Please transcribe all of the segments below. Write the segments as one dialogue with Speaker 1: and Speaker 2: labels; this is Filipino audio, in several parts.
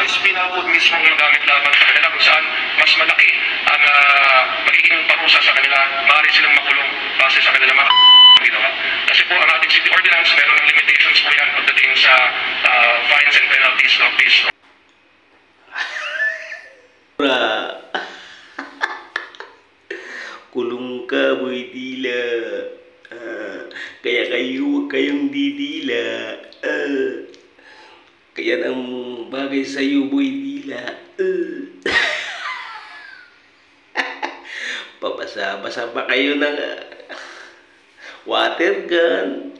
Speaker 1: ay spinal cord mismo ang magamit laban sa kanila kung saan mas malaki ang magiging parusa sa kanila. Maaari silang makulong base sa kanila mga ginawa. Kasi po ang ating city ordinance, meron ng limitations po yan pagdating sa fines and penalties of this.
Speaker 2: Kulong ka, Boy Dila. Kaya kayo, huwag kayong didila. Kaya ang bagay sa'yo, Boy Dila. Papasa-basa pa kayo ng water gun.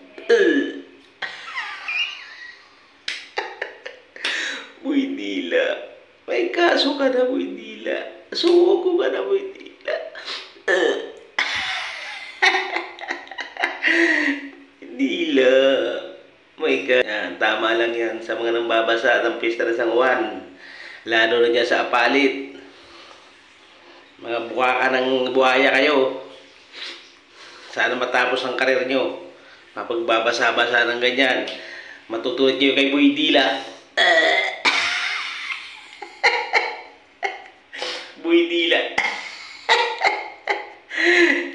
Speaker 2: Boy Dila, may kaso ka na, Boy Dila. Suko ka na, Boy Dila. Dila, may ka. Yan, tama lang yan sa mga nambabasa ng Pista ng San Juan. Lalo na dyan sa Apalit. Mga buwaka ng buhaya kayo. Sana matapos ang karir nyo. Mapagbabasa-basa ng ganyan. Matutulad nyo kay Boy Dila. Boy Dila.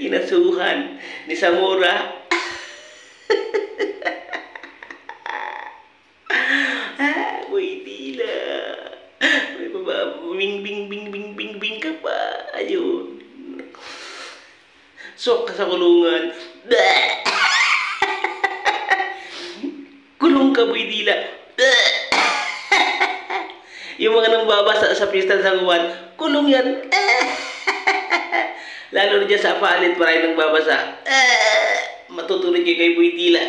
Speaker 2: Kinasuhan ni Zamora. Boy Dila. May bing-bing-bing-bing-bing-bing ka pa. Ayun. Sok ka sa kulungan. Kulong ka, Boy Dila. Yung mga nambabasa sa Pista ng San Juan, kulong yan. Lalo na dyan sa Apalit, maraming nagbabasa. Matutulad kayo kay Boy Dila.